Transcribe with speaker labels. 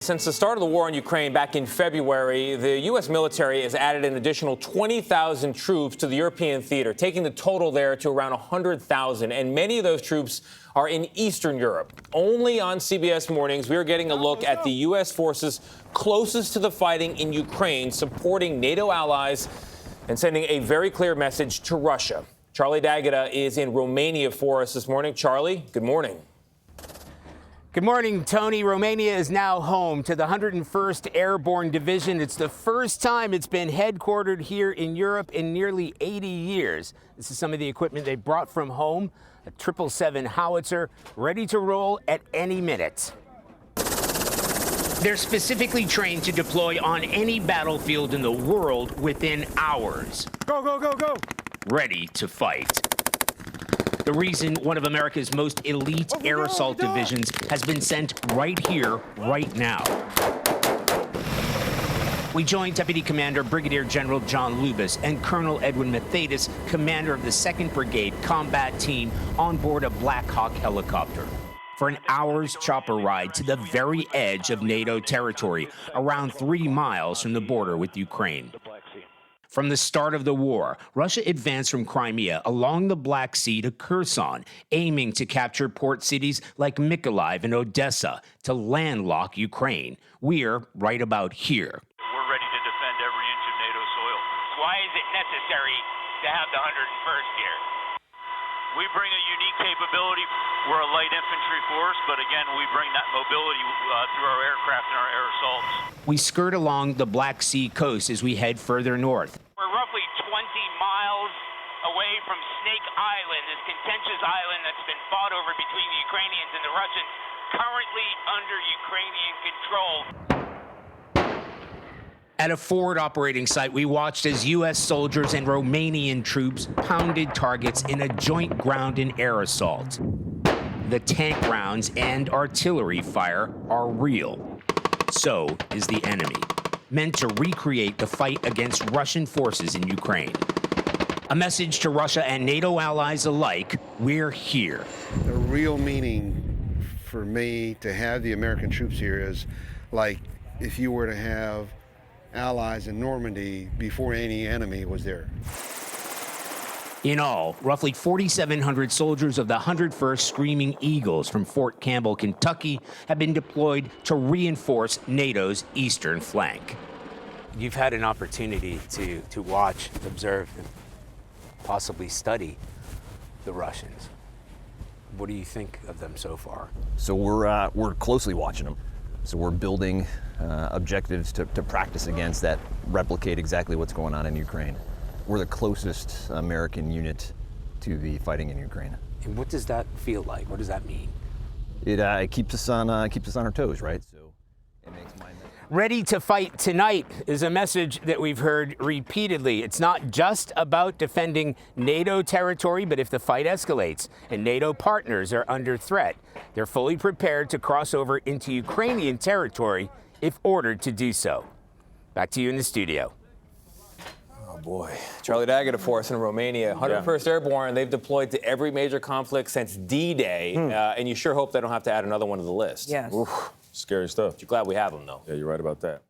Speaker 1: since the start of the war in Ukraine back in February, the U.S. military has added an additional 20,000 troops to the European theater, taking the total there to around 100,000. And many of those troops are in Eastern Europe. Only on CBS Mornings, we are getting a look at the U.S. forces closest to the fighting in Ukraine, supporting NATO allies and sending a very clear message to Russia. Charlie D'Agata is in Romania for us this morning. Charlie, good morning.
Speaker 2: Good morning, Tony. Romania is now home to the 101st Airborne Division. It's the first time it's been headquartered here in Europe in nearly 80 years. This is some of the equipment they brought from home, a 777 howitzer, ready to roll at any minute. They're specifically trained to deploy on any battlefield in the world within hours.
Speaker 3: Go, go, go, go!
Speaker 2: Ready to fight. The reason one of America's most elite air assault divisions has been sent right here, right now. We joined Deputy Commander Brigadier General John Lubis and Colonel Edwin Mathaidis, commander of the 2nd Brigade Combat Team, on board a Black Hawk helicopter for an hour's chopper ride to the very edge of NATO territory, around 3 miles from the border with Ukraine. From the start of the war, Russia advanced from Crimea along the Black Sea to Kherson, aiming to capture port cities like Mykolaiv and Odessa to landlock Ukraine. We're right about here.
Speaker 4: We're ready to defend every inch of NATO soil. Why is it necessary to have the 101st here? We bring a unique capability. We're a light infantry force, but again, we bring that mobility through our aircraft and our air assaults.
Speaker 2: We skirt along the Black Sea coast as we head further north.
Speaker 4: We're roughly 20 miles away from Snake Island, this contentious island that's been fought over between the Ukrainians and the Russians, currently under Ukrainian control.
Speaker 2: At a forward operating site, we watched as U.S. soldiers and Romanian troops pounded targets in a joint ground and air assault. The tank rounds and artillery fire are real. So is the enemy, meant to recreate the fight against Russian forces in Ukraine. A message to Russia and NATO allies alike: we're here.
Speaker 5: The real meaning for me to have the American troops here is like if you were to have allies in Normandy before any enemy was there.
Speaker 2: In all, roughly 4,700 soldiers of the 101st Screaming Eagles from Fort Campbell, Kentucky, have been deployed to reinforce NATO's eastern flank. You've had an opportunity to watch, observe, and possibly study the Russians. What do you think of them so far?
Speaker 6: So we're closely watching them. So we're building objectives to practice against that replicate exactly what's going on in Ukraine. We're the closest American unit to the fighting in Ukraine.
Speaker 2: And what does that feel like? What does that mean?
Speaker 6: It keeps us on our toes, right? So it makes my
Speaker 2: Ready to fight tonight is a message that we've heard repeatedly. It's not just about defending NATO territory, but if the fight escalates and NATO partners are under threat, they're fully prepared to cross over into Ukrainian territory if ordered to do so. Back to you in the studio.
Speaker 1: Oh, boy. Charlie D'Agata for us in Romania. 101st Airborne, they've deployed to every major conflict since D-Day, and you sure hope they don't have to add another one to the list.
Speaker 7: Yes.
Speaker 3: Oof, scary stuff.
Speaker 1: You're glad we have them, though.
Speaker 3: Yeah, you're right about that.